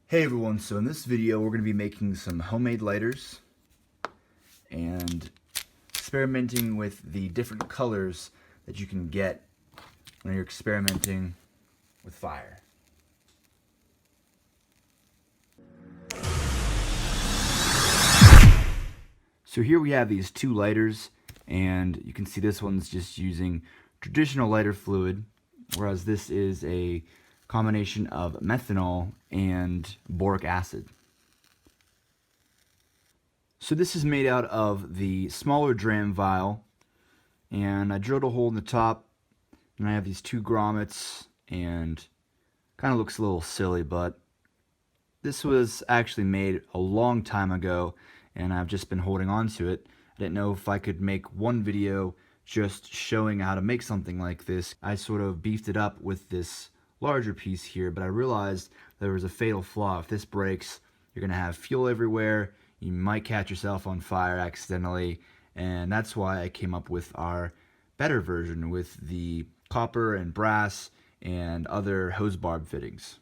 Hey everyone, so in this video we're going to be making some homemade lighters and experimenting with the different colors that you can get when you're experimenting with fire. So here we have these two lighters, and you can see this one's just using traditional lighter fluid, whereas this is a combination of methanol and boric acid. So this is made out of the smaller Dram Vial, and I drilled a hole in the top, and I have these two grommets, and kind of looks a little silly, but this was actually made a long time ago, and I've just been holding on to it. I didn't know if I could make one video just showing how to make something like this. I sort of beefed it up with this larger piece here, but I realized there was a fatal flaw. If this breaks, you're going to have fuel everywhere. You might catch yourself on fire accidentally, and that's why I came up with our better version with the copper and brass and other hose barb fittings.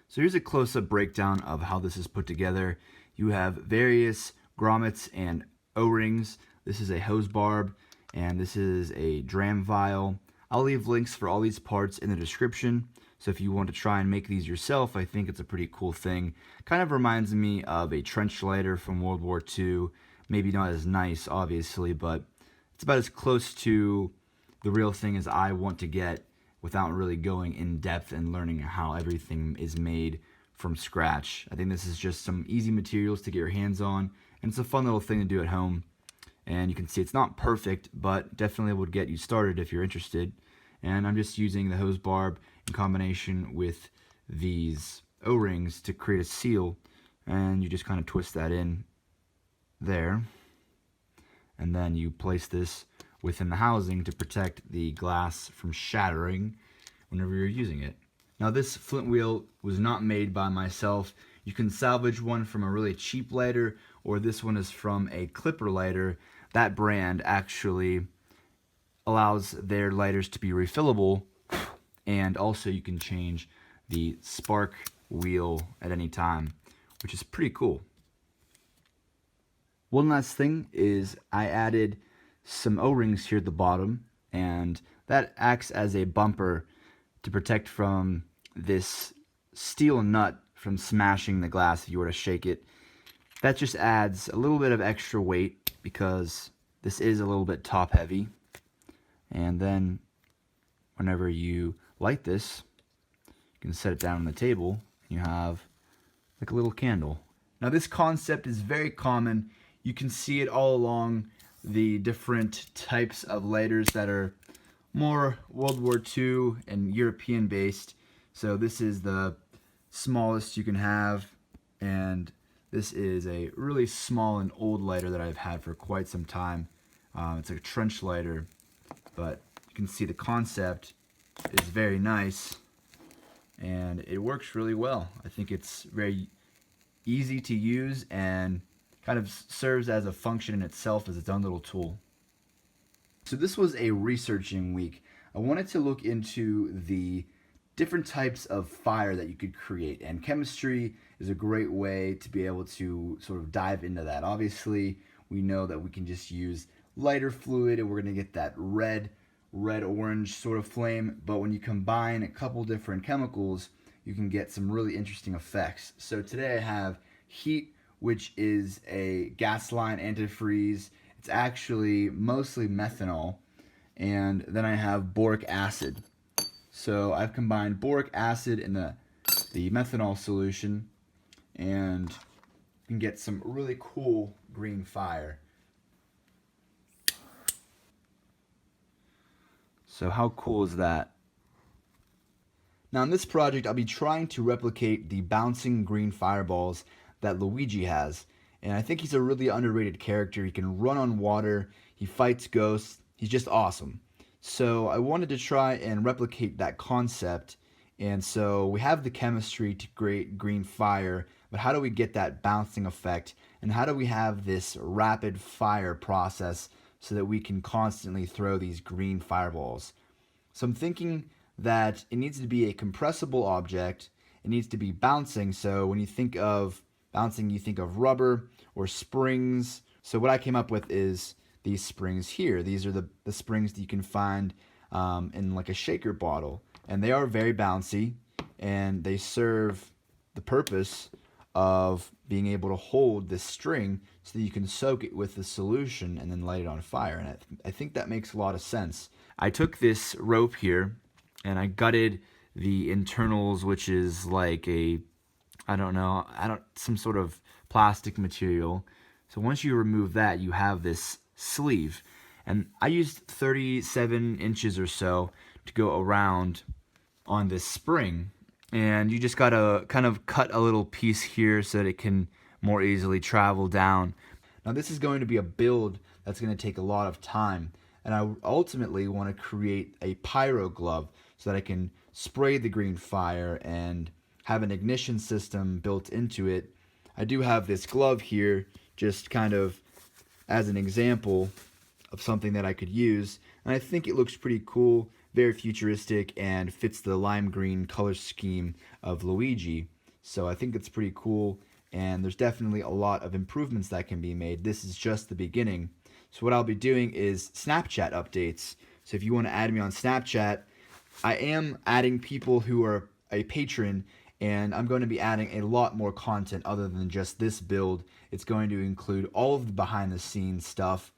So here's a close-up breakdown of how this is put together. You have various grommets and O-rings. This is a hose barb, and this is a Dram Vial. I'll leave links for all these parts in the description, so if you want to try and make these yourself, I think it's a pretty cool thing. Kind of reminds me of a trench lighter from World War II. Maybe not as nice, obviously, but it's about as close to the real thing as I want to get without really going in depth and learning how everything is made from scratch. I think this is just some easy materials to get your hands on, and it's a fun little thing to do at home. And you can see it's not perfect, but definitely would get you started if you're interested. And I'm just using the hose barb in combination with these O-rings to create a seal, and you just kind of twist that in there, and then you place this within the housing to protect the glass from shattering whenever you're using it. Now this flint wheel was not made by myself. You can salvage one from a really cheap lighter, or this one is from a Clipper lighter. That brand actually allows their lighters to be refillable, and also you can change the spark wheel at any time, which is pretty cool. One last thing is I added some O-rings here at the bottom, and that acts as a bumper to protect from this steel nut from smashing the glass if you were to shake it. That just adds a little bit of extra weight because this is a little bit top heavy. And then whenever you light this, you can set it down on the table. You have like a little candle. Now this concept is very common. You can see it all along the different types of lighters that are more World War II and European based. So this is the smallest you can have, and this is a really small and old lighter that I've had for quite some time. It's a trench lighter, but you can see the concept is very nice and it works really well. I think it's very easy to use and kind of serves as a function in itself as its own little tool. So this was a researching week. I wanted to look into the different types of fire that you could create, and chemistry is a great way to be able to sort of dive into that. Obviously, we know that we can just use lighter fluid and we're going to get that red-orange sort of flame, but when you combine a couple different chemicals, you can get some really interesting effects. So today I have heat, which is a gas line antifreeze. It's actually mostly methanol. And then I have boric acid. So I've combined boric acid in the methanol solution, and you can get some really cool green fire. So how cool is that? Now in this project I'll be trying to replicate the bouncing green fireballs that Luigi has, and I think he's a really underrated character. He can run on water, he fights ghosts, he's just awesome. So I wanted to try and replicate that concept, and so we have the chemistry to create green fire, but how do we get that bouncing effect, and how do we have this rapid fire process so that we can constantly throw these green fireballs? So I'm thinking that it needs to be a compressible object, it needs to be bouncing. So when you think of bouncing, you think of rubber or springs. So what I came up with is these springs here. These are the springs that you can find in like a shaker bottle, and they are very bouncy, and they serve the purpose of being able to hold this string so that you can soak it with the solution and then light it on fire. And I think that makes a lot of sense. I took this rope here and I gutted the internals, which is like some sort of plastic material. So once you remove that, you have this sleeve. And I used 37 inches or so to go around on this spring. And you just gotta kind of cut a little piece here so that it can more easily travel down. Now this is going to be a build that's going to take a lot of time, and I ultimately want to create a pyro glove so that I can spray the green fire and have an ignition system built into it. I do have this glove here just kind of as an example of something that I could use, and I think it looks pretty cool, very futuristic, and fits the lime green color scheme of Luigi. So I think it's pretty cool, and there's definitely a lot of improvements that can be made. This is just the beginning. So what I'll be doing is Snapchat updates. So if you want to add me on Snapchat, I am adding people who are a patron, and I'm going to be adding a lot more content other than just this build. It's going to include all of the behind the scenes stuff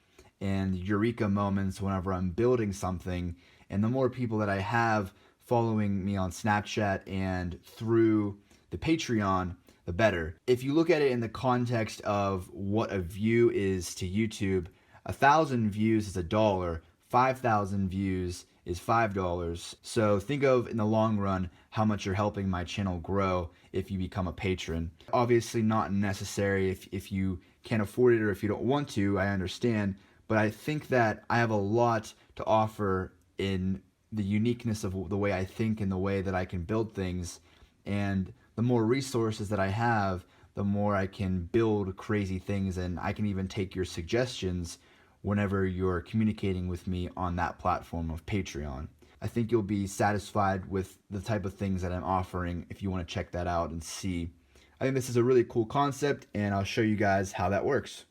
and eureka moments whenever I'm building something. And the more people that I have following me on Snapchat and through the Patreon, the better. If you look at it in the context of what a view is to YouTube, 1,000 views is $1, 5,000 views is $5. So think of, in the long run, how much you're helping my channel grow if you become a patron. Obviously not necessary if you can't afford it or if you don't want to, I understand. But I think that I have a lot to offer in the uniqueness of the way I think and the way that I can build things. And the more resources that I have, the more I can build crazy things, and I can even take your suggestions whenever you're communicating with me on that platform of Patreon. I think you'll be satisfied with the type of things that I'm offering if you want to check that out and see. I think this is a really cool concept, and I'll show you guys how that works.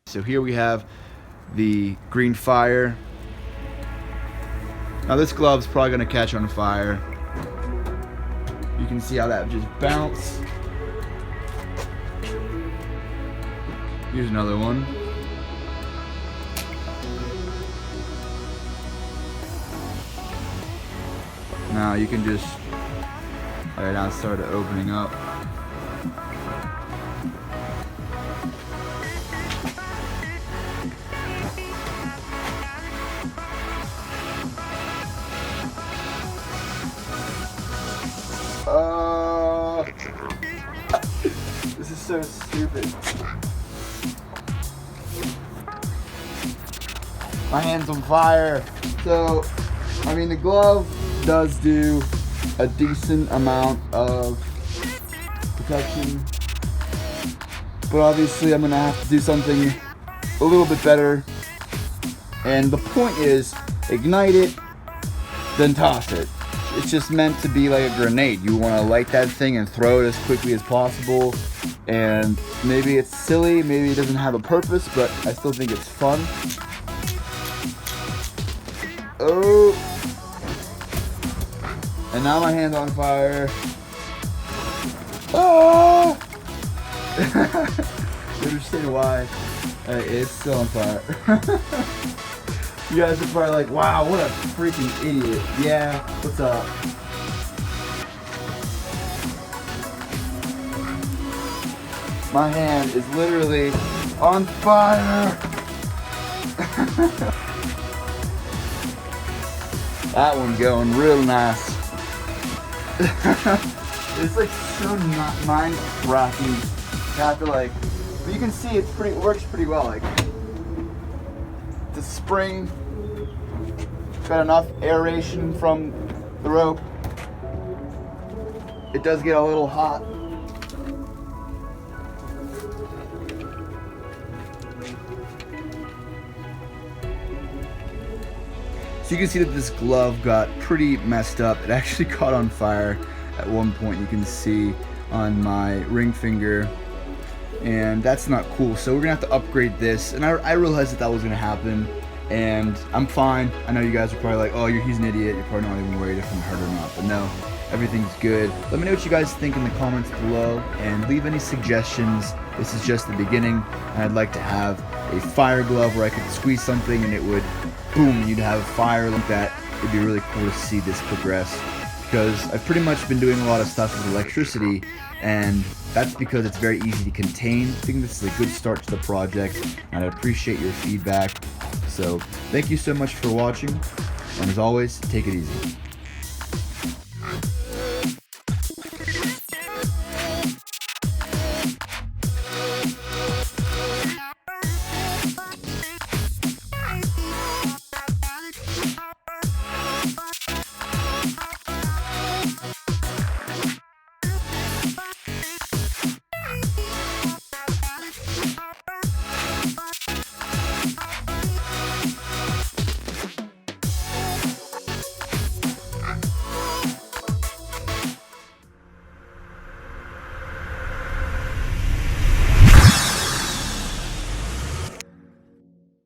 So here we have the green fire. Now this glove's probably going to catch on fire. You can see how that just bounced. Here's another one. Now you can just, alright, now it started opening up. This is so stupid. My hand's on fire. So, I mean, the glove does do a decent amount of protection, but obviously I'm gonna have to do something a little bit better. And the point is, ignite it, then toss it. It's just meant to be like a grenade. You want to light that thing and throw it as quickly as possible. And maybe it's silly, maybe it doesn't have a purpose, but I still think it's fun. Oh! And now my hand's on fire. Oh! You understand why it's still on fire. You guys are probably like, wow, what a freaking idiot. Yeah, what's up? My hand is literally on fire. That one going real nice. It's like so not mind-rocking. You have to like, but you can see it works pretty well. Like, the spring got enough aeration from the rope. It does get a little hot. So you can see that this glove got pretty messed up. It actually caught on fire at one point, you can see on my ring finger, and that's not cool. So we're gonna have to upgrade this, and I realized that was gonna happen, and I'm fine. I know you guys are probably like, oh, he's an idiot, you're probably not even worried if I'm hurt or not, but no, everything's good. Let me know what you guys think in the comments below, and leave any suggestions. This is just the beginning, and I'd like to have a fire glove where I could squeeze something and it would, boom, you'd have fire like that. It'd be really cool to see this progress, because I've pretty much been doing a lot of stuff with electricity, and that's because it's very easy to contain. I think this is a good start to the project, and I appreciate your feedback. So thank you so much for watching, and as always, take it easy.